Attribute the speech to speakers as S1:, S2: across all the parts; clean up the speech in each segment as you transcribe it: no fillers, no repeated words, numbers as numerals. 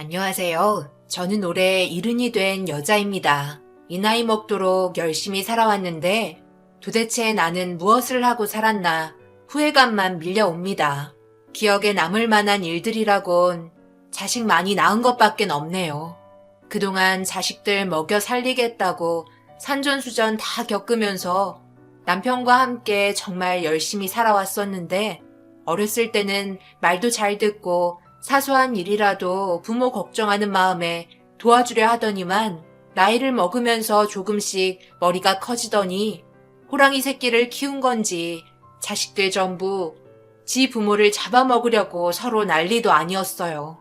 S1: 안녕하세요. 저는 올해 70이 된 여자입니다. 이 나이 먹도록 열심히 살아왔는데 도대체 나는 무엇을 하고 살았나 후회감만 밀려옵니다. 기억에 남을 만한 일들이라곤 자식 많이 낳은 것밖엔 없네요. 그동안 자식들 먹여 살리겠다고 산전수전 다 겪으면서 남편과 함께 정말 열심히 살아왔었는데 어렸을 때는 말도 잘 듣고 사소한 일이라도 부모 걱정하는 마음에 도와주려 하더니만 나이를 먹으면서 조금씩 머리가 커지더니 호랑이 새끼를 키운 건지 자식들 전부 지 부모를 잡아먹으려고 서로 난리도 아니었어요.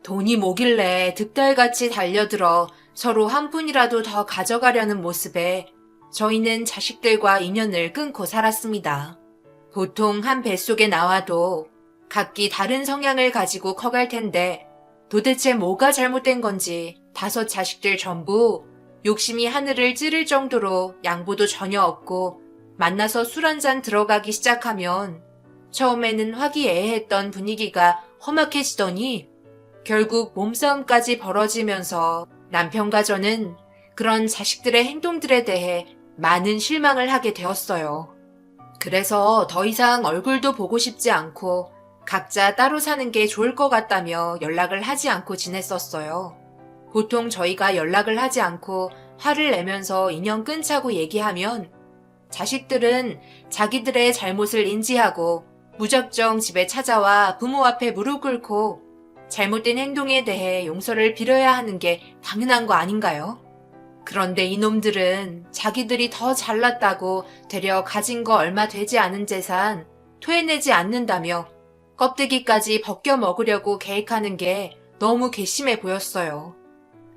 S1: 돈이 뭐길래 득달같이 달려들어 서로 한 푼이라도 더 가져가려는 모습에 저희는 자식들과 인연을 끊고 살았습니다. 보통 한 뱃속에 나와도 각기 다른 성향을 가지고 커갈 텐데 도대체 뭐가 잘못된 건지 5 자식들 전부 욕심이 하늘을 찌를 정도로 양보도 전혀 없고 만나서 술 한잔 들어가기 시작하면 처음에는 화기애애했던 분위기가 험악해지더니 결국 몸싸움까지 벌어지면서 남편과 저는 그런 자식들의 행동들에 대해 많은 실망을 하게 되었어요. 그래서 더 이상 얼굴도 보고 싶지 않고 각자 따로 사는 게 좋을 것 같다며 연락을 하지 않고 지냈었어요. 보통 저희가 연락을 하지 않고 화를 내면서 인연 끊자고 얘기하면 자식들은 자기들의 잘못을 인지하고 무작정 집에 찾아와 부모 앞에 무릎 꿇고 잘못된 행동에 대해 용서를 빌어야 하는 게 당연한 거 아닌가요? 그런데 이놈들은 자기들이 더 잘났다고 되려 가진 거 얼마 되지 않은 재산 토해내지 않는다며 껍데기까지 벗겨 먹으려고 계획하는 게 너무 괘씸해 보였어요.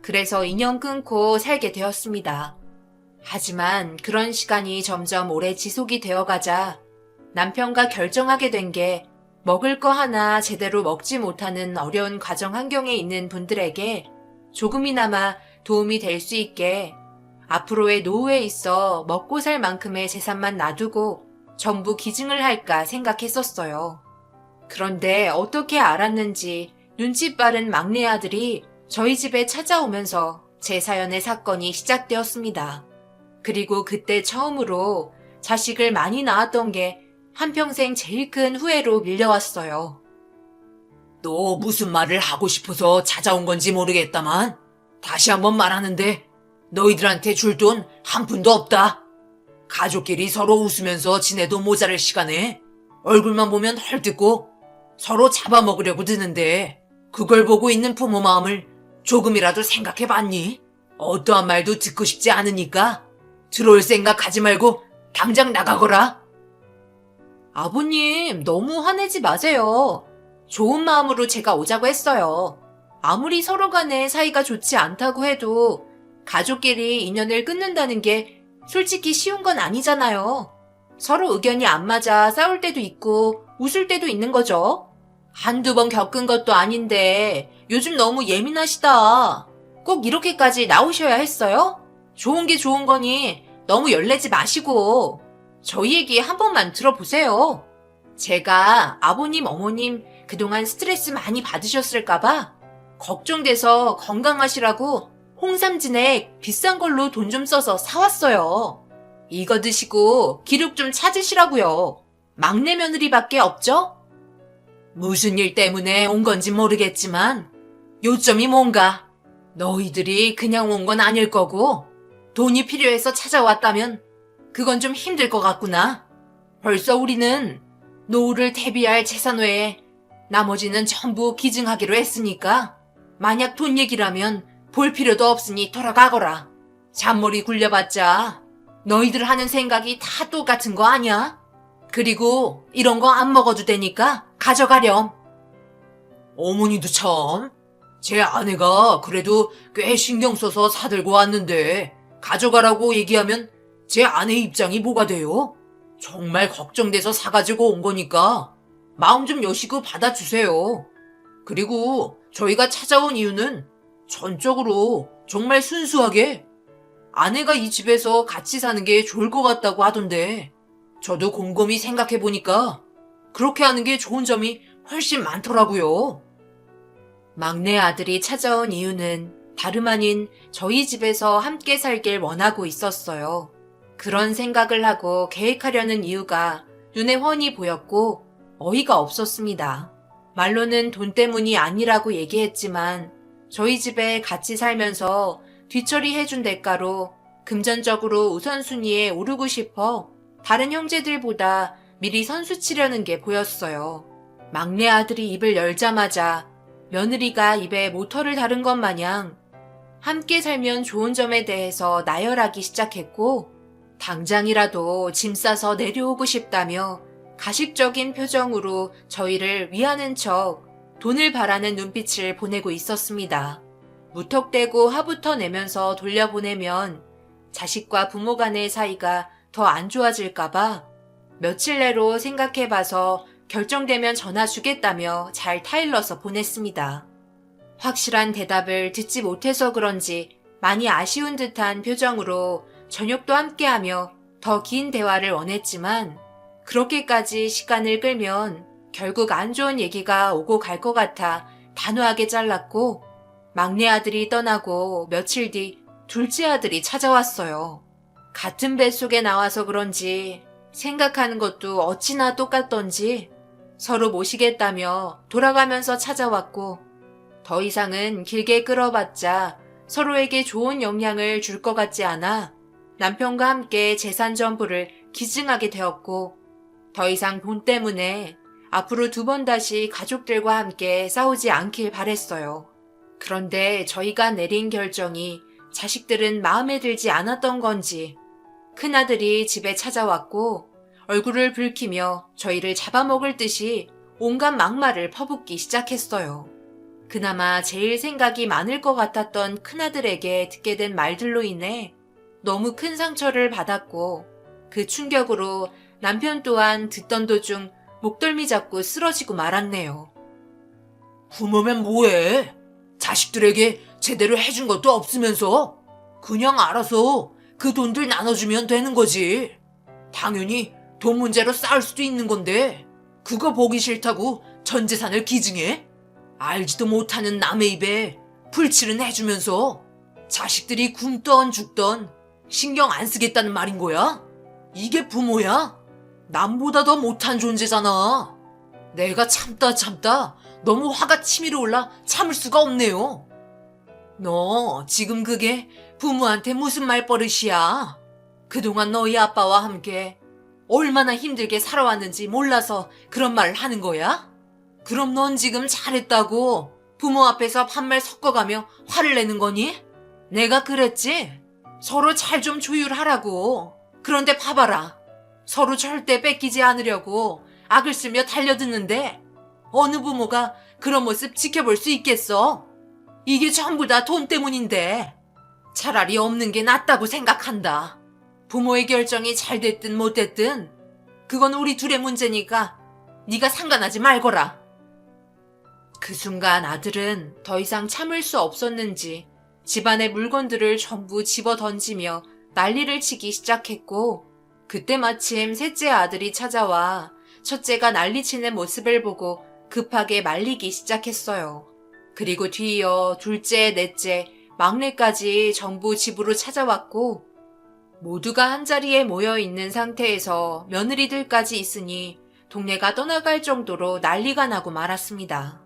S1: 그래서 인연 끊고 살게 되었습니다. 하지만 그런 시간이 점점 오래 지속이 되어가자 남편과 결정하게 된 게 먹을 거 하나 제대로 먹지 못하는 어려운 가정 환경에 있는 분들에게 조금이나마 도움이 될 수 있게 앞으로의 노후에 있어 먹고 살 만큼의 재산만 놔두고 전부 기증을 할까 생각했었어요. 그런데 어떻게 알았는지 눈치 빠른 막내 아들이 저희 집에 찾아오면서 제 사연의 사건이 시작되었습니다. 그리고 그때 처음으로 자식을 많이 낳았던 게 한평생 제일 큰 후회로 밀려왔어요.
S2: 너 무슨 말을 하고 싶어서 찾아온 건지 모르겠다만 다시 한번 말하는데 너희들한테 줄 돈 한 푼도 없다. 가족끼리 서로 웃으면서 지내도 모자랄 시간에 얼굴만 보면 헐뜯고 서로 잡아먹으려고 드는데 그걸 보고 있는 부모 마음을 조금이라도 생각해봤니? 어떠한 말도 듣고 싶지 않으니까 들어올 생각 하지 말고 당장 나가거라.
S1: 아버님, 너무 화내지 마세요. 좋은 마음으로 제가 오자고 했어요. 아무리 서로 간에 사이가 좋지 않다고 해도 가족끼리 인연을 끊는다는 게 솔직히 쉬운 건 아니잖아요. 서로 의견이 안 맞아 싸울 때도 있고 웃을 때도 있는 거죠. 한두 번 겪은 것도 아닌데 요즘 너무 예민하시다. 꼭 이렇게까지 나오셔야 했어요? 좋은 게 좋은 거니 너무 열내지 마시고 저희 얘기 한 번만 들어보세요. 제가 아버님, 어머님 그동안 스트레스 많이 받으셨을까봐 걱정돼서 건강하시라고 홍삼 진액 비싼 걸로 돈 좀 써서 사왔어요. 이거 드시고 기력 좀 찾으시라고요. 막내 며느리밖에 없죠?
S2: 무슨 일 때문에 온 건지 모르겠지만 요점이 뭔가 너희들이 그냥 온 건 아닐 거고 돈이 필요해서 찾아왔다면 그건 좀 힘들 것 같구나. 벌써 우리는 노후를 대비할 재산 외에 나머지는 전부 기증하기로 했으니까 만약 돈 얘기라면 볼 필요도 없으니 돌아가거라. 잔머리 굴려봤자 너희들 하는 생각이 다 똑같은 거 아니야? 그리고 이런 거 안 먹어도 되니까 가져가렴. 어머니도 참. 제 아내가 그래도 꽤 신경 써서 사들고 왔는데 가져가라고 얘기하면 제 아내 입장이 뭐가 돼요? 정말 걱정돼서 사가지고 온 거니까 마음 좀 여시고 받아주세요. 그리고 저희가 찾아온 이유는 전적으로 정말 순수하게 아내가 이 집에서 같이 사는 게 좋을 것 같다고 하던데 저도 곰곰이 생각해보니까 그렇게 하는 게 좋은 점이 훨씬 많더라고요.
S1: 막내 아들이 찾아온 이유는 다름 아닌 저희 집에서 함께 살길 원하고 있었어요. 그런 생각을 하고 계획하려는 이유가 눈에 훤히 보였고 어이가 없었습니다. 말로는 돈 때문이 아니라고 얘기했지만 저희 집에 같이 살면서 뒤처리해준 대가로 금전적으로 우선순위에 오르고 싶어 다른 형제들보다 미리 선수 치려는 게 보였어요. 막내 아들이 입을 열자마자 며느리가 입에 모터를 다른 것 마냥 함께 살면 좋은 점에 대해서 나열하기 시작했고 당장이라도 짐 싸서 내려오고 싶다며 가식적인 표정으로 저희를 위하는 척 돈을 바라는 눈빛을 보내고 있었습니다. 무턱대고 화부터 내면서 돌려보내면 자식과 부모 간의 사이가 더 안 좋아질까봐 며칠 내로 생각해봐서 결정되면 전화 주겠다며 잘 타일러서 보냈습니다. 확실한 대답을 듣지 못해서 그런지 많이 아쉬운 듯한 표정으로 저녁도 함께하며 더 긴 대화를 원했지만 그렇게까지 시간을 끌면 결국 안 좋은 얘기가 오고 갈 것 같아 단호하게 잘랐고 막내 아들이 떠나고 며칠 뒤 둘째 아들이 찾아왔어요. 같은 뱃속에 나와서 그런지 생각하는 것도 어찌나 똑같던지 서로 모시겠다며 돌아가면서 찾아왔고 더 이상은 길게 끌어봤자 서로에게 좋은 영향을 줄 것 같지 않아 남편과 함께 재산 전부를 기증하게 되었고 더 이상 돈 때문에 앞으로 2번 다시 가족들과 함께 싸우지 않길 바랬어요. 그런데 저희가 내린 결정이 자식들은 마음에 들지 않았던 건지 큰아들이 집에 찾아왔고 얼굴을 붉히며 저희를 잡아먹을 듯이 온갖 막말을 퍼붓기 시작했어요. 그나마 제일 생각이 많을 것 같았던 큰아들에게 듣게 된 말들로 인해 너무 큰 상처를 받았고 그 충격으로 남편 또한 듣던 도중 목덜미 잡고 쓰러지고 말았네요.
S2: 부모면 뭐해? 자식들에게 제대로 해준 것도 없으면서 그냥 알아서 그 돈들 나눠주면 되는 거지. 당연히 돈 문제로 싸울 수도 있는 건데 그거 보기 싫다고 전 재산을 기증해? 알지도 못하는 남의 입에 풀칠은 해주면서 자식들이 굶던 죽던 신경 안 쓰겠다는 말인 거야? 이게 부모야? 남보다 더 못한 존재잖아. 내가 참다 너무 화가 치밀어 올라 참을 수가 없네요. 너 지금 그게 부모한테 무슨 말버릇이야? 그동안 너희 아빠와 함께 얼마나 힘들게 살아왔는지 몰라서 그런 말을 하는 거야? 그럼 넌 지금 잘했다고 부모 앞에서 반말 섞어가며 화를 내는 거니? 내가 그랬지? 서로 잘 좀 조율하라고. 그런데 봐봐라. 서로 절대 뺏기지 않으려고 악을 쓰며 달려드는데 어느 부모가 그런 모습 지켜볼 수 있겠어? 이게 전부 다 돈 때문인데 차라리 없는 게 낫다고 생각한다. 부모의 결정이 잘 됐든 못 됐든 그건 우리 둘의 문제니까 네가 상관하지 말거라. 그 순간 아들은 더 이상 참을 수 없었는지 집안의 물건들을 전부 집어 던지며 난리를 치기 시작했고 그때 마침 셋째 아들이 찾아와 첫째가 난리치는 모습을 보고 급하게 말리기 시작했어요. 그리고 뒤이어 둘째, 넷째, 막내까지 전부 집으로 찾아왔고 모두가 한자리에 모여있는 상태에서 며느리들까지 있으니 동네가 떠나갈 정도로 난리가 나고 말았습니다.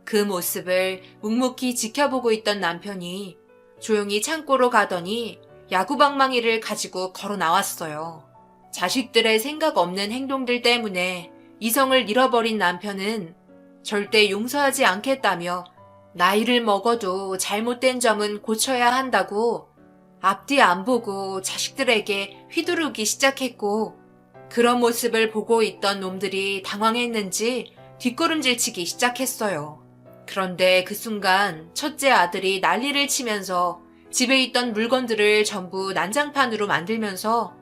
S2: 그 모습을 묵묵히 지켜보고 있던 남편이 조용히 창고로 가더니 야구방망이를 가지고 걸어 나왔어요. 자식들의 생각 없는 행동들 때문에 이성을 잃어버린 남편은 절대 용서하지 않겠다며 나이를 먹어도 잘못된 점은 고쳐야 한다고 앞뒤 안 보고 자식들에게 휘두르기 시작했고 그런 모습을 보고 있던 놈들이 당황했는지 뒷걸음질치기 시작했어요. 그런데 그 순간 첫째 아들이 난리를 치면서 집에 있던 물건들을 전부 난장판으로 만들면서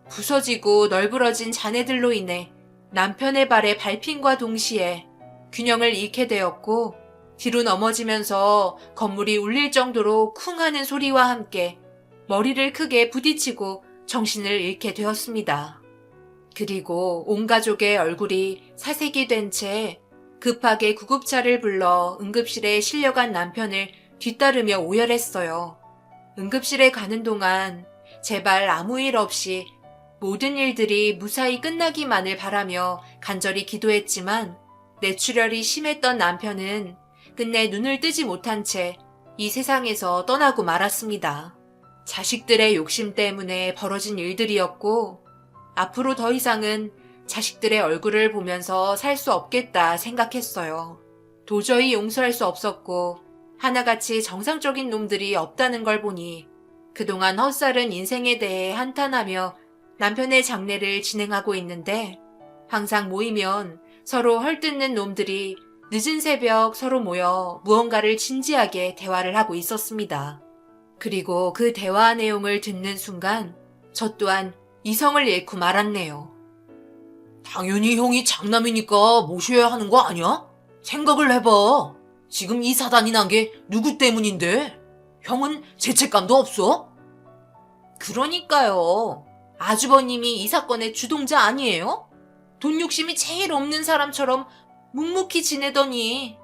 S2: 부서지고 널브러진 잔해들로 인해 남편의 발에 밟힘과 동시에 균형을 잃게 되었고 뒤로 넘어지면서 건물이 울릴 정도로 쿵 하는 소리와 함께 머리를 크게 부딪히고 정신을 잃게 되었습니다. 그리고 온 가족의 얼굴이 사색이 된 채
S1: 급하게 구급차를 불러 응급실에 실려간 남편을 뒤따르며 오열했어요. 응급실에 가는 동안 제발 아무 일 없이 모든 일들이 무사히 끝나기만을 바라며 간절히 기도했지만 뇌출혈이 심했던 남편은 끝내 눈을 뜨지 못한 채 이 세상에서 떠나고 말았습니다. 자식들의 욕심 때문에 벌어진 일들이었고 앞으로 더 이상은 자식들의 얼굴을 보면서 살 수 없겠다 생각했어요. 도저히 용서할 수 없었고 하나같이 정상적인 놈들이 없다는 걸 보니 그동안 헛살은 인생에 대해 한탄하며 남편의 장례를 진행하고 있는데 항상 모이면 서로 헐뜯는 놈들이 늦은 새벽 서로 모여 무언가를 진지하게 대화를 하고 있었습니다. 그리고 그 대화 내용을 듣는 순간 저 또한 이성을 잃고 말았네요.
S2: 당연히 형이 장남이니까 모셔야 하는 거 아니야? 생각을 해봐. 지금 이 사단이 난 게 누구 때문인데? 형은 죄책감도 없어?
S1: 그러니까요. 아주버님이 이 사건의 주동자 아니에요? 돈 욕심이 제일 없는 사람처럼 묵묵히 지내더니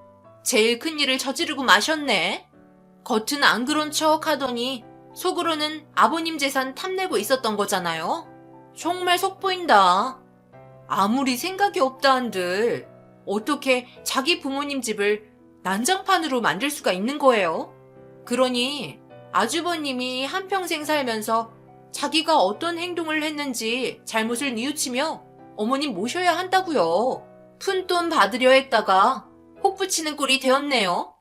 S1: 제일 큰 일을 저지르고 마셨네. 겉은 안 그런 척 하더니 속으로는 아버님 재산 탐내고 있었던 거잖아요. 정말 속보인다. 아무리 생각이 없다 한들 어떻게 자기 부모님 집을 난장판으로 만들 수가 있는 거예요? 그러니 아주버님이 한평생 살면서 자기가 어떤 행동을 했는지 잘못을 뉘우치며 어머님 모셔야 한다고요. 푼돈 받으려 했다가 혹 붙이는 꼴이 되었네요.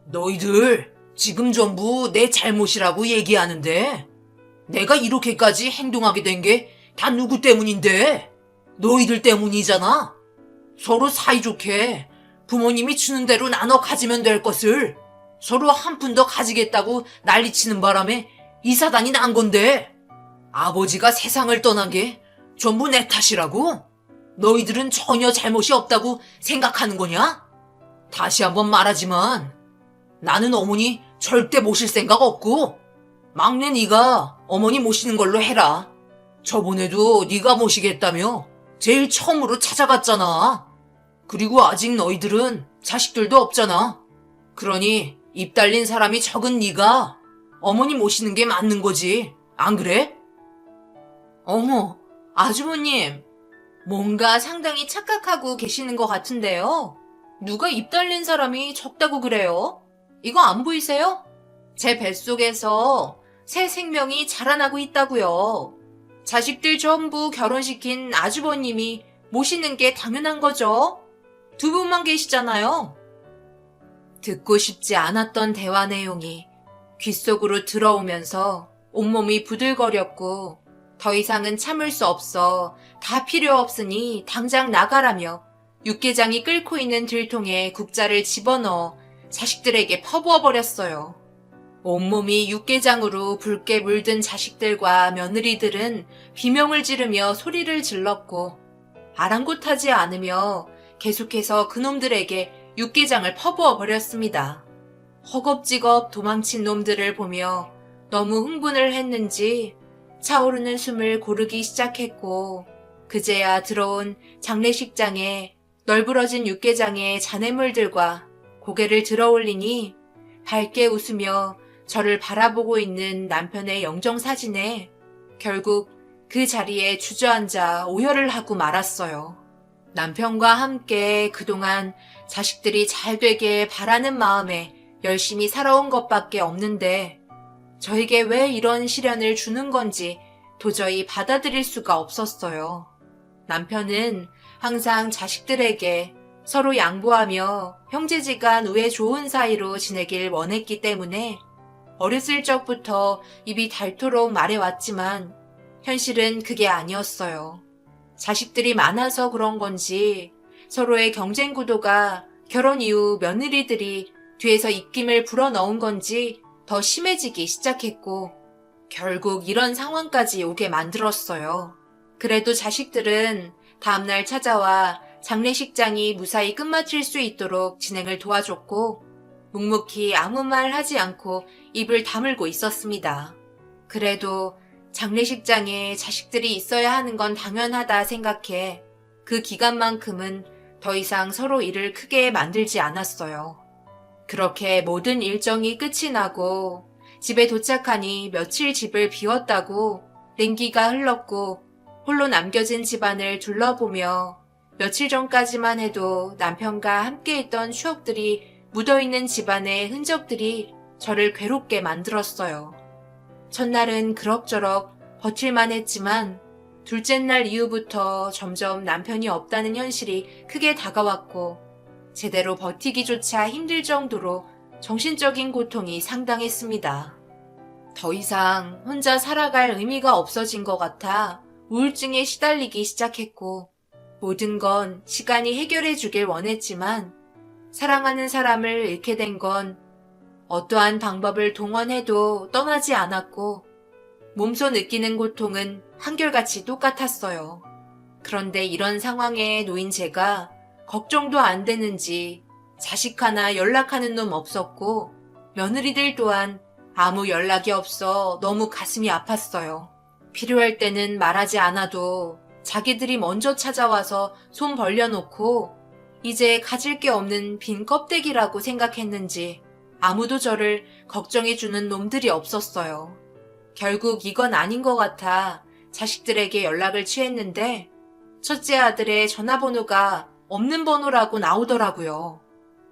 S2: 너희들 지금 전부 내 잘못이라고 얘기하는데 내가 이렇게까지 행동하게 된 게 다 누구 때문인데? 너희들 때문이잖아. 서로 사이좋게 부모님이 주는 대로 나눠 가지면 될 것을 서로 한 푼 더 가지겠다고 난리치는 바람에 이 사단이 난 건데 아버지가 세상을 떠난 게 전부 내 탓이라고? 너희들은 전혀 잘못이 없다고 생각하는 거냐? 다시 한번 말하지만 나는 어머니 절대 모실 생각 없고 막내 네가 어머니 모시는 걸로 해라. 저번에도 네가 모시겠다며 제일 처음으로 찾아갔잖아. 그리고 아직 너희들은 자식들도 없잖아. 그러니 입 달린 사람이 적은 네가 어머니 모시는 게 맞는 거지. 안 그래?
S1: 어머, 아주버님. 뭔가 상당히 착각하고 계시는 것 같은데요. 누가 입 달린 사람이 적다고 그래요? 이거 안 보이세요? 제 뱃속에서 새 생명이 자라나고 있다고요. 자식들 전부 결혼시킨 아주버님이 모시는 게 당연한 거죠. 두 분만 계시잖아요. 듣고 싶지 않았던 대화 내용이 귓속으로 들어오면서 온몸이 부들거렸고 더 이상은 참을 수 없어 다 필요 없으니 당장 나가라며 육개장이 끓고 있는 들통에 국자를 집어넣어 자식들에게 퍼부어 버렸어요. 온몸이 육개장으로 붉게 물든 자식들과 며느리들은 비명을 지르며 소리를 질렀고 아랑곳하지 않으며 계속해서 그놈들에게 육개장을 퍼부어 버렸습니다. 허겁지겁 도망친 놈들을 보며 너무 흥분을 했는지 차오르는 숨을 고르기 시작했고 그제야 들어온 장례식장에 널브러진 육개장의 잔해물들과 고개를 들어 올리니 밝게 웃으며 저를 바라보고 있는 남편의 영정사진에 결국 그 자리에 주저앉아 오열을 하고 말았어요. 남편과 함께 그동안 자식들이 잘 되게 바라는 마음에 열심히 살아온 것밖에 없는데 저에게 왜 이런 시련을 주는 건지 도저히 받아들일 수가 없었어요. 남편은 항상 자식들에게 서로 양보하며 형제지간 우애 좋은 사이로 지내길 원했기 때문에 어렸을 적부터 입이 닳도록 말해왔지만 현실은 그게 아니었어요. 자식들이 많아서 그런 건지 서로의 경쟁 구도가 결혼 이후 며느리들이 뒤에서 입김을 불어넣은 건지 더 심해지기 시작했고 결국 이런 상황까지 오게 만들었어요. 그래도 자식들은 다음날 찾아와 장례식장이 무사히 끝마칠 수 있도록 진행을 도와줬고 묵묵히 아무 말 하지 않고 입을 다물고 있었습니다. 그래도 장례식장에 자식들이 있어야 하는 건 당연하다 생각해 그 기간만큼은 더 이상 서로 일을 크게 만들지 않았어요. 그렇게 모든 일정이 끝이 나고 집에 도착하니 며칠 집을 비웠다고 냉기가 흘렀고 홀로 남겨진 집안을 둘러보며 며칠 전까지만 해도 남편과 함께 있던 추억들이 묻어있는 집안의 흔적들이 저를 괴롭게 만들었어요. 첫날은 그럭저럭 버틸만 했지만 둘째 날 이후부터 점점 남편이 없다는 현실이 크게 다가왔고 제대로 버티기조차 힘들 정도로 정신적인 고통이 상당했습니다. 더 이상 혼자 살아갈 의미가 없어진 것 같아 우울증에 시달리기 시작했고 모든 건 시간이 해결해 주길 원했지만 사랑하는 사람을 잃게 된 건 어떠한 방법을 동원해도 떠나지 않았고 몸소 느끼는 고통은 한결같이 똑같았어요. 그런데 이런 상황에 놓인 제가 걱정도 안 되는지 자식 하나 연락하는 놈 없었고 며느리들 또한 아무 연락이 없어 너무 가슴이 아팠어요. 필요할 때는 말하지 않아도 자기들이 먼저 찾아와서 손 벌려놓고 이제 가질 게 없는 빈 껍데기라고 생각했는지 아무도 저를 걱정해주는 놈들이 없었어요. 결국 이건 아닌 것 같아 자식들에게 연락을 취했는데 첫째 아들의 전화번호가 없는 번호라고 나오더라고요.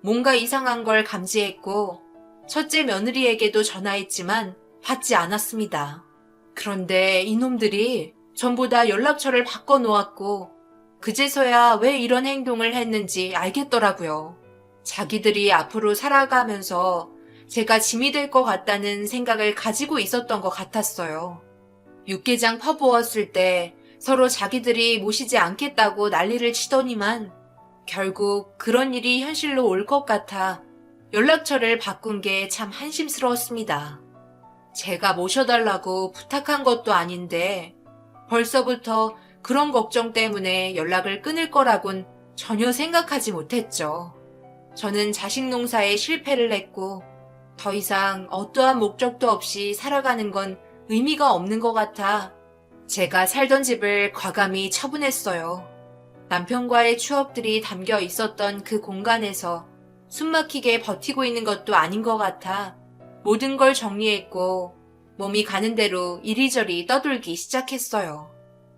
S1: 뭔가 이상한 걸 감지했고 첫째 며느리에게도 전화했지만 받지 않았습니다. 그런데 이놈들이 전부 다 연락처를 바꿔놓았고 그제서야 왜 이런 행동을 했는지 알겠더라고요. 자기들이 앞으로 살아가면서 제가 짐이 될 것 같다는 생각을 가지고 있었던 것 같았어요. 육개장 퍼부었을 때 서로 자기들이 모시지 않겠다고 난리를 치더니만 결국 그런 일이 현실로 올 것 같아 연락처를 바꾼 게 참 한심스러웠습니다. 제가 모셔달라고 부탁한 것도 아닌데 벌써부터 그런 걱정 때문에 연락을 끊을 거라곤 전혀 생각하지 못했죠. 저는 자식 농사에 실패를 했고 더 이상 어떠한 목적도 없이 살아가는 건 의미가 없는 것 같아 제가 살던 집을 과감히 처분했어요. 남편과의 추억들이 담겨 있었던 그 공간에서 숨막히게 버티고 있는 것도 아닌 것 같아 모든 걸 정리했고 몸이 가는 대로 이리저리 떠돌기 시작했어요.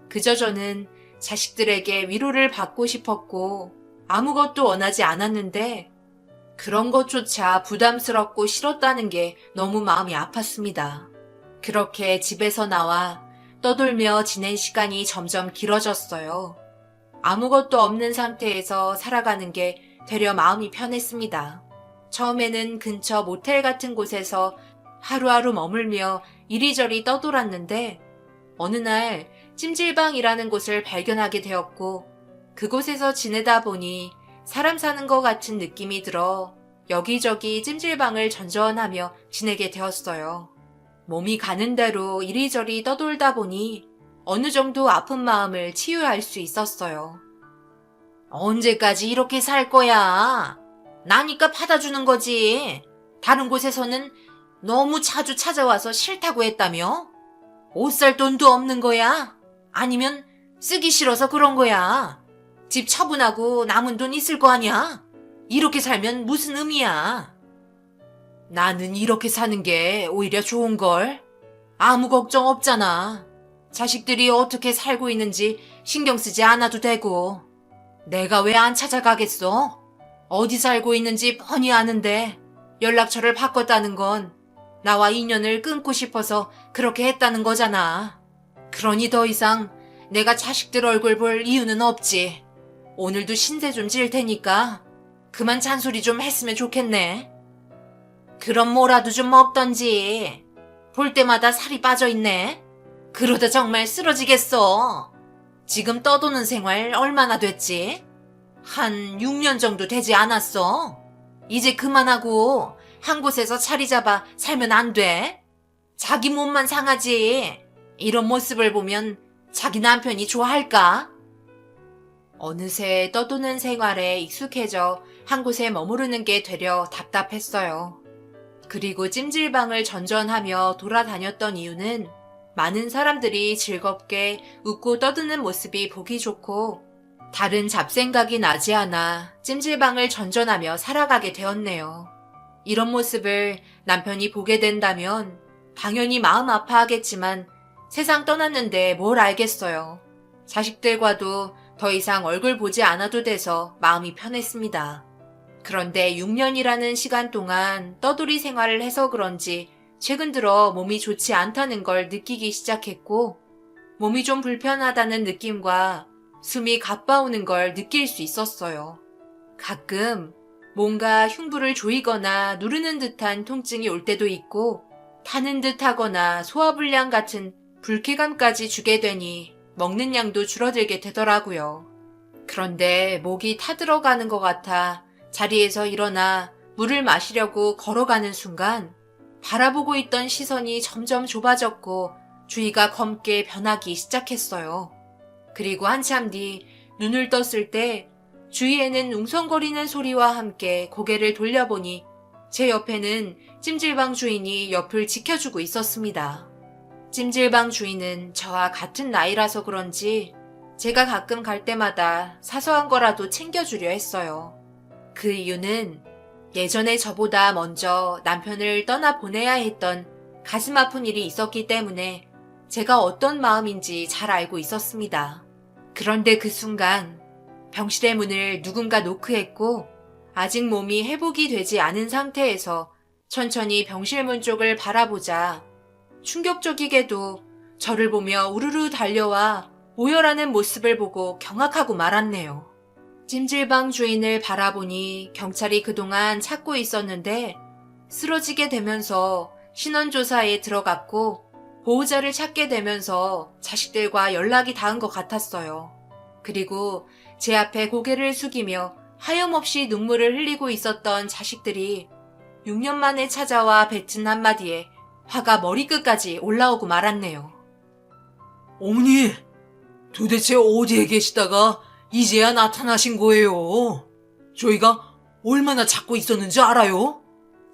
S1: 그저 저는 자식들에게 위로를 받고 싶었고 아무것도 원하지 않았는데 그런 것조차 부담스럽고 싫었다는 게 너무 마음이 아팠습니다. 그렇게 집에서 나와 떠돌며 지낸 시간이 점점 길어졌어요. 아무것도 없는 상태에서 살아가는 게 되려 마음이 편했습니다. 처음에는 근처 모텔 같은 곳에서 하루하루 머물며 이리저리 떠돌았는데 어느 날 찜질방이라는 곳을 발견하게 되었고 그곳에서 지내다 보니 사람 사는 것 같은 느낌이 들어 여기저기 찜질방을 전전하며 지내게 되었어요. 몸이 가는 대로 이리저리 떠돌다 보니 어느 정도 아픈 마음을 치유할 수 있었어요. 언제까지 이렇게 살 거야? 나니까 받아주는 거지. 다른 곳에서는 너무 자주 찾아와서 싫다고 했다며? 옷 살 돈도 없는 거야? 아니면 쓰기 싫어서 그런 거야? 집 처분하고 남은 돈 있을 거 아니야? 이렇게 살면 무슨 의미야? 나는 이렇게 사는 게 오히려 좋은걸. 아무 걱정 없잖아. 자식들이 어떻게 살고 있는지 신경 쓰지 않아도 되고. 내가 왜 안 찾아가겠어? 어디 살고 있는지 뻔히 아는데 연락처를 바꿨다는 건 나와 인연을 끊고 싶어서 그렇게 했다는 거잖아. 그러니 더 이상 내가 자식들 얼굴 볼 이유는 없지. 오늘도 신세 좀 질 테니까 그만 잔소리 좀 했으면 좋겠네. 그럼 뭐라도 좀 먹던지. 볼 때마다 살이 빠져있네. 그러다 정말 쓰러지겠어. 지금 떠도는 생활 얼마나 됐지? 한 6년 정도 되지 않았어? 이제 그만하고 한 곳에서 자리 잡아 살면 안 돼? 자기 몸만 상하지. 이런 모습을 보면 자기 남편이 좋아할까? 어느새 떠도는 생활에 익숙해져 한 곳에 머무르는 게 되려 답답했어요. 그리고 찜질방을 전전하며 돌아다녔던 이유는 많은 사람들이 즐겁게 웃고 떠드는 모습이 보기 좋고 다른 잡생각이 나지 않아 찜질방을 전전하며 살아가게 되었네요. 이런 모습을 남편이 보게 된다면 당연히 마음 아파하겠지만 세상 떠났는데 뭘 알겠어요. 자식들과도 더 이상 얼굴 보지 않아도 돼서 마음이 편했습니다. 그런데 6년이라는 시간 동안 떠돌이 생활을 해서 그런지 최근 들어 몸이 좋지 않다는 걸 느끼기 시작했고, 몸이 좀 불편하다는 느낌과 숨이 가빠오는 걸 느낄 수 있었어요. 가끔 뭔가 흉부를 조이거나 누르는 듯한 통증이 올 때도 있고, 타는 듯 하거나 소화불량 같은 불쾌감까지 주게 되니 먹는 양도 줄어들게 되더라고요. 그런데 목이 타들어가는 것 같아 자리에서 일어나 물을 마시려고 걸어가는 순간 바라보고 있던 시선이 점점 좁아졌고 주위가 검게 변하기 시작했어요. 그리고 한참 뒤 눈을 떴을 때 주위에는 웅성거리는 소리와 함께 고개를 돌려보니 제 옆에는 찜질방 주인이 옆을 지켜주고 있었습니다. 찜질방 주인은 저와 같은 나이라서 그런지 제가 가끔 갈 때마다 사소한 거라도 챙겨주려 했어요. 그 이유는 예전에 저보다 먼저 남편을 떠나보내야 했던 가슴 아픈 일이 있었기 때문에 제가 어떤 마음인지 잘 알고 있었습니다. 그런데 그 순간 병실의 문을 누군가 노크했고 아직 몸이 회복이 되지 않은 상태에서 천천히 병실 문 쪽을 바라보자 충격적이게도 저를 보며 우르르 달려와 오열하는 모습을 보고 경악하고 말았네요. 찜질방 주인을 바라보니 경찰이 그동안 찾고 있었는데 쓰러지게 되면서 신원조사에 들어갔고 보호자를 찾게 되면서 자식들과 연락이 닿은 것 같았어요. 그리고 제 앞에 고개를 숙이며 하염없이 눈물을 흘리고 있었던 자식들이 6년 만에 찾아와 뱉은 한마디에 화가 머리끝까지 올라오고 말았네요.
S2: 어머니, 도대체 어디에 계시다가 이제야 나타나신 거예요? 저희가 얼마나 찾고 있었는지 알아요?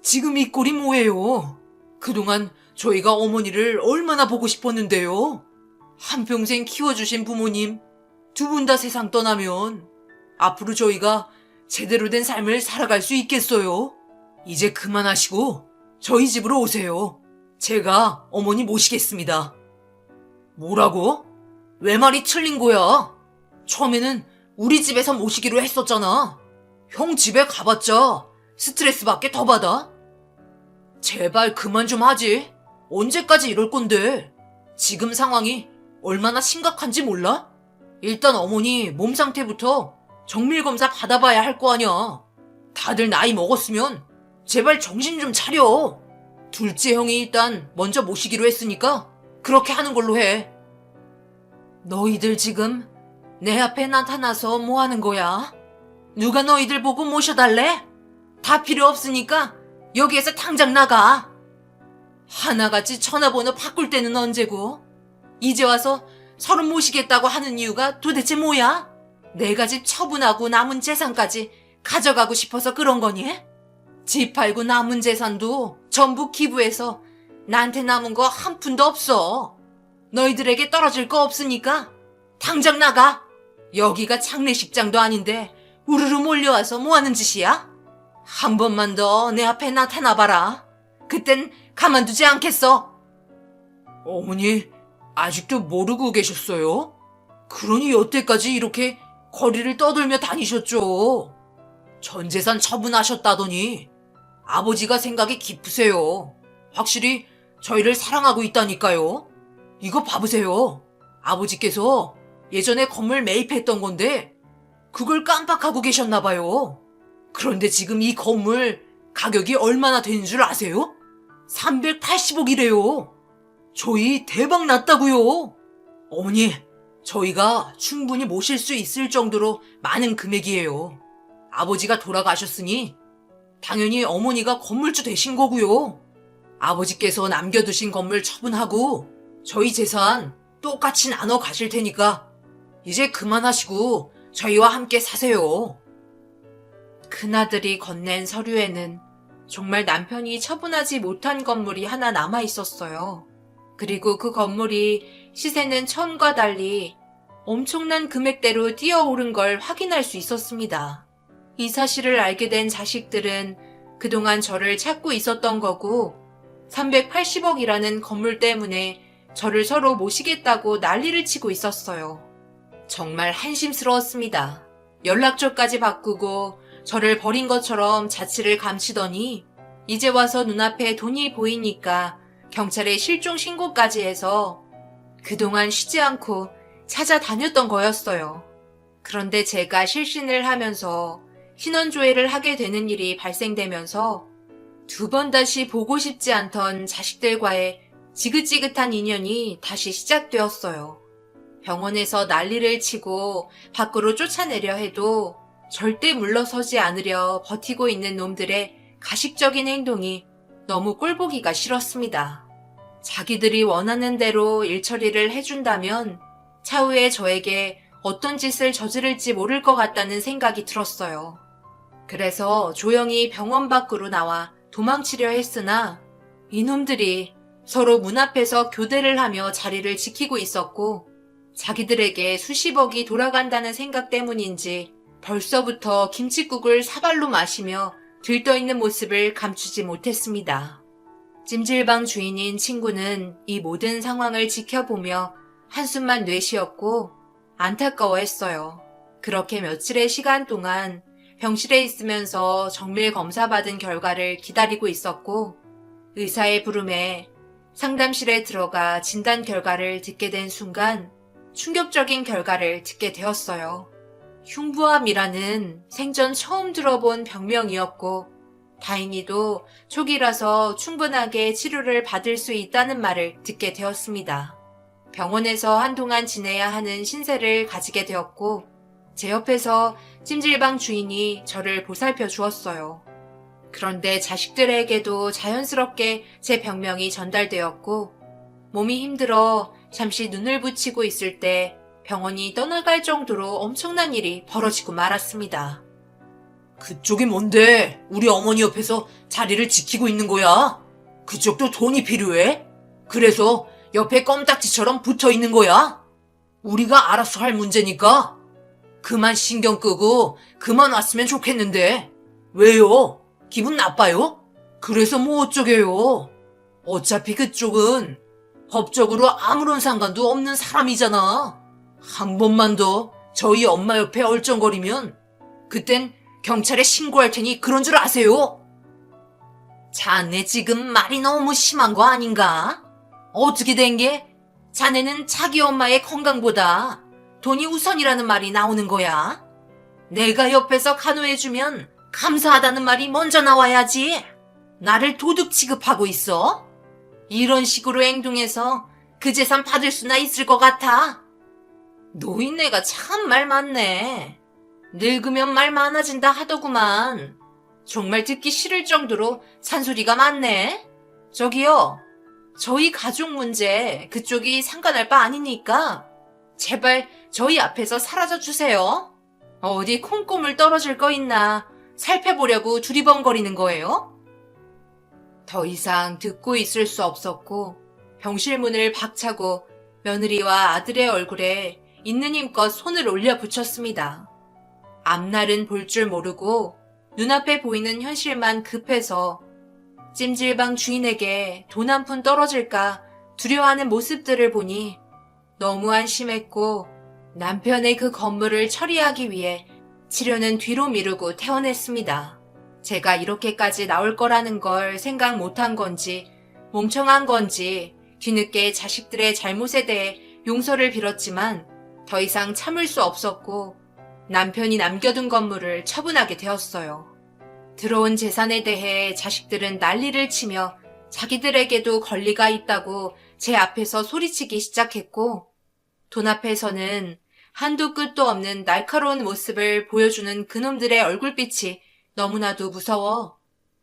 S2: 지금 이 꼴이 뭐예요? 그동안 저희가 어머니를 얼마나 보고 싶었는데요? 한평생 키워주신 부모님, 두 분 다 세상 떠나면 앞으로 저희가 제대로 된 삶을 살아갈 수 있겠어요? 이제 그만하시고 저희 집으로 오세요. 제가 어머니 모시겠습니다. 뭐라고? 왜 말이 틀린 거야? 처음에는 우리 집에서 모시기로 했었잖아. 형 집에 가봤자 스트레스밖에 더 받아. 제발 그만 좀 하지. 언제까지 이럴 건데? 지금 상황이 얼마나 심각한지 몰라? 일단 어머니 몸 상태부터 정밀검사 받아봐야 할 거 아니야. 다들 나이 먹었으면 제발 정신 좀 차려. 둘째 형이 일단 먼저 모시기로 했으니까 그렇게 하는 걸로 해. 너희들 지금 내 앞에 나타나서 뭐 하는 거야? 누가 너희들 보고 모셔달래? 다 필요 없으니까 여기에서 당장 나가. 하나같이 전화번호 바꿀 때는 언제고? 이제 와서 서로 모시겠다고 하는 이유가 도대체 뭐야? 내가 집 처분하고 남은 재산까지 가져가고 싶어서 그런 거니? 집 팔고 남은 재산도 전부 기부해서 나한테 남은 거 한 푼도 없어. 너희들에게 떨어질 거 없으니까 당장 나가. 여기가 장례식장도 아닌데 우르르 몰려와서 뭐 하는 짓이야? 한 번만 더 내 앞에 나타나봐라. 그땐 가만두지 않겠어. 어머니, 아직도 모르고 계셨어요? 그러니 여태까지 이렇게 거리를 떠돌며 다니셨죠. 전 재산 처분하셨다더니 아버지가 생각이 깊으세요. 확실히 저희를 사랑하고 있다니까요. 이거 봐보세요. 아버지께서 예전에 건물 매입했던 건데 그걸 깜빡하고 계셨나봐요. 그런데 지금 이 건물 가격이 얼마나 되는 줄 아세요? 380억이래요. 저희 대박 났다고요. 어머니, 저희가 충분히 모실 수 있을 정도로 많은 금액이에요. 아버지가 돌아가셨으니 당연히 어머니가 건물주 되신 거고요. 아버지께서 남겨두신 건물 처분하고 저희 재산 똑같이 나눠 가실 테니까 이제 그만하시고 저희와 함께 사세요.
S1: 큰아들이 건넨 서류에는 정말 남편이 처분하지 못한 건물이 하나 남아 있었어요. 그리고 그 건물이 시세는 처음과 달리 엄청난 금액대로 뛰어오른 걸 확인할 수 있었습니다. 이 사실을 알게 된 자식들은 그동안 저를 찾고 있었던 거고 380억이라는 건물 때문에 저를 서로 모시겠다고 난리를 치고 있었어요. 정말 한심스러웠습니다. 연락처까지 바꾸고 저를 버린 것처럼 자취를 감추더니 이제 와서 눈앞에 돈이 보이니까 경찰에 실종 신고까지 해서 그동안 쉬지 않고 찾아다녔던 거였어요. 그런데 제가 실신을 하면서 신원조회를 하게 되는 일이 발생되면서 두 번 다시 보고 싶지 않던 자식들과의 지긋지긋한 인연이 다시 시작되었어요. 병원에서 난리를 치고 밖으로 쫓아내려 해도 절대 물러서지 않으려 버티고 있는 놈들의 가식적인 행동이 너무 꼴보기가 싫었습니다. 자기들이 원하는 대로 일처리를 해준다면 차후에 저에게 어떤 짓을 저지를지 모를 것 같다는 생각이 들었어요. 그래서 조용히 병원 밖으로 나와 도망치려 했으나 이놈들이 서로 문 앞에서 교대를 하며 자리를 지키고 있었고 자기들에게 수십억이 돌아간다는 생각 때문인지 벌써부터 김칫국을 사발로 마시며 들떠있는 모습을 감추지 못했습니다. 찜질방 주인인 친구는 이 모든 상황을 지켜보며 한숨만 내쉬었고 안타까워했어요. 그렇게 며칠의 시간 동안 병실에 있으면서 정밀 검사 받은 결과를 기다리고 있었고 의사의 부름에 상담실에 들어가 진단 결과를 듣게 된 순간 충격적인 결과를 듣게 되었어요. 흉부암이라는 생전 처음 들어본 병명이었고 다행히도 초기라서 충분하게 치료를 받을 수 있다는 말을 듣게 되었습니다. 병원에서 한동안 지내야 하는 신세를 가지게 되었고 제 옆에서 찜질방 주인이 저를 보살펴 주었어요. 그런데 자식들에게도 자연스럽게 제 병명이 전달되었고 몸이 힘들어 잠시 눈을 붙이고 있을 때 병원이 떠나갈 정도로 엄청난 일이 벌어지고 말았습니다.
S2: 그쪽이 뭔데 우리 어머니 옆에서 자리를 지키고 있는 거야? 그쪽도 돈이 필요해? 그래서 옆에 껌딱지처럼 붙어 있는 거야? 우리가 알아서 할 문제니까 그만 신경 끄고 그만 왔으면 좋겠는데. 왜요? 기분 나빠요? 그래서 뭐 어쩌게요? 어차피 그쪽은 법적으로 아무런 상관도 없는 사람이잖아. 한 번만 더 저희 엄마 옆에 얼쩡거리면 그땐 경찰에 신고할 테니 그런 줄 아세요? 자네 지금 말이 너무 심한 거 아닌가? 어떻게 된 게 자네는 자기 엄마의 건강보다 돈이 우선이라는 말이 나오는 거야? 내가 옆에서 간호해주면 감사하다는 말이 먼저 나와야지. 나를 도둑 취급하고 있어? 이런 식으로 행동해서 그 재산 받을 수나 있을 것 같아? 노인네가 참 말 많네. 늙으면 말 많아진다 하더구만. 정말 듣기 싫을 정도로 잔소리가 많네. 저기요, 저희 가족 문제 그쪽이 상관할 바 아니니까 제발 저희 앞에서 사라져 주세요. 어디 콩고물 떨어질 거 있나 살펴보려고 두리번거리는 거예요? 더 이상 듣고 있을 수 없었고 병실 문을 박차고 며느리와 아들의 얼굴에 있는 힘껏 손을 올려 붙였습니다. 앞날은 볼 줄 모르고 눈앞에 보이는 현실만 급해서 찜질방 주인에게 돈 한 푼 떨어질까 두려워하는 모습들을 보니 너무 안심했고 남편의 그 건물을 처리하기 위해 치료는 뒤로 미루고 퇴원했습니다. 제가 이렇게까지 나올 거라는 걸 생각 못한 건지 멍청한 건지 뒤늦게 자식들의 잘못에 대해 용서를 빌었지만 더 이상 참을 수 없었고 남편이 남겨둔 건물을 처분하게 되었어요. 들어온 재산에 대해 자식들은 난리를 치며 자기들에게도 권리가 있다고 제 앞에서 소리치기 시작했고 돈 앞에서는 한도 끝도 없는 날카로운 모습을 보여주는 그놈들의 얼굴빛이 너무나도 무서워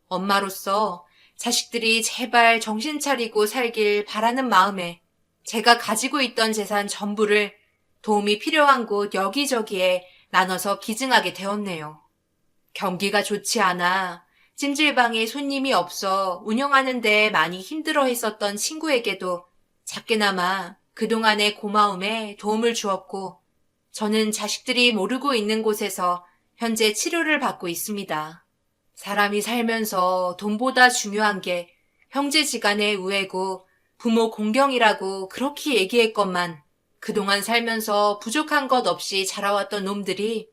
S2: 엄마로서 자식들이 제발 정신 차리고 살길 바라는 마음에 제가 가지고 있던 재산 전부를 도움이 필요한 곳 여기저기에 나눠서 기증하게 되었네요. 경기가 좋지 않아 찜질방에 손님이 없어 운영하는 데 많이 힘들어 했었던 친구에게도 작게나마 그동안의 고마움에 도움을 주었고
S1: 저는 자식들이 모르고 있는 곳에서 현재 치료를 받고 있습니다. 사람이 살면서 돈보다 중요한 게 형제지간의 우애고 부모 공경이라고 그렇게 얘기했건만 그동안 살면서 부족한 것 없이 자라왔던 놈들이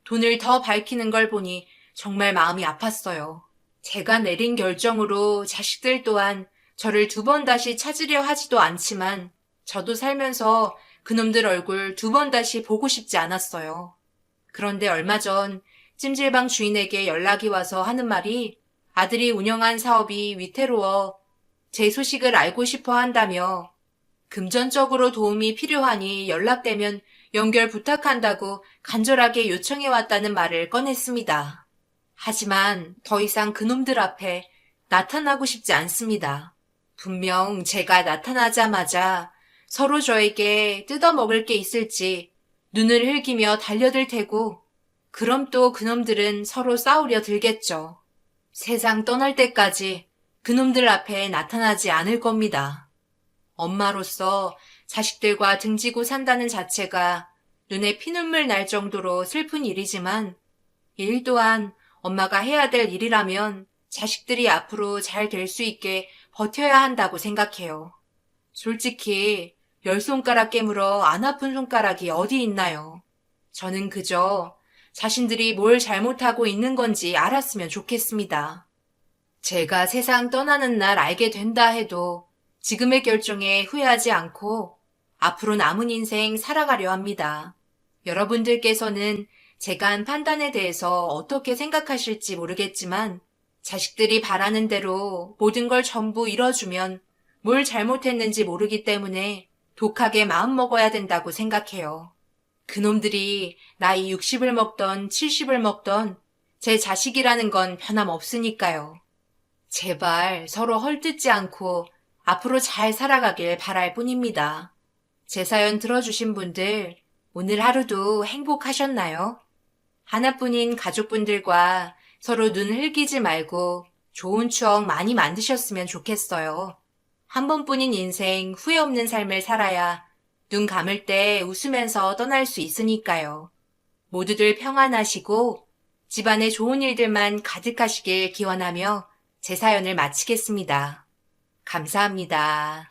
S1: 돈을 더 밝히는 걸 보니 정말 마음이 아팠어요. 제가 내린 결정으로 자식들 또한 저를 2번 다시 찾으려 하지도 않지만 저도 살면서 그놈들 얼굴 2번 다시 보고 싶지 않았어요. 그런데 얼마 전 찜질방 주인에게 연락이 와서 하는 말이 아들이 운영한 사업이 위태로워 제 소식을 알고 싶어 한다며 금전적으로 도움이 필요하니 연락되면 연결 부탁한다고 간절하게 요청해 왔다는 말을 꺼냈습니다. 하지만 더 이상 그놈들 앞에 나타나고 싶지 않습니다. 분명 제가 나타나자마자 서로 저에게 뜯어먹을 게 있을지 눈을 흘기며 달려들 테고 그럼 또 그놈들은 서로 싸우려 들겠죠. 세상 떠날 때까지 그놈들 앞에 나타나지 않을 겁니다. 엄마로서 자식들과 등지고 산다는 자체가 눈에 피눈물 날 정도로 슬픈 일이지만 일 또한 엄마가 해야 될 일이라면 자식들이 앞으로 잘 될 수 있게 버텨야 한다고 생각해요. 솔직히 10손가락 깨물어 안 아픈 손가락이 어디 있나요? 저는 그저 자신들이 뭘 잘못하고 있는 건지 알았으면 좋겠습니다. 제가 세상 떠나는 날 알게 된다 해도 지금의 결정에 후회하지 않고 앞으로 남은 인생 살아가려 합니다. 여러분들께서는 제가 한 판단에 대해서 어떻게 생각하실지 모르겠지만 자식들이 바라는 대로 모든 걸 전부 이뤄주면 뭘 잘못했는지 모르기 때문에 독하게 마음먹어야 된다고 생각해요. 그놈들이 나이 60을 먹던 70을 먹던 제 자식이라는 건 변함없으니까요. 제발 서로 헐뜯지 않고 앞으로 잘 살아가길 바랄 뿐입니다. 제 사연 들어주신 분들 오늘 하루도 행복하셨나요? 하나뿐인 가족분들과 서로 눈 흘기지 말고 좋은 추억 많이 만드셨으면 좋겠어요. 한 번뿐인 인생 후회 없는 삶을 살아야 눈 감을 때 웃으면서 떠날 수 있으니까요. 모두들 평안하시고 집안에 좋은 일들만 가득하시길 기원하며 제 사연을 마치겠습니다. 감사합니다.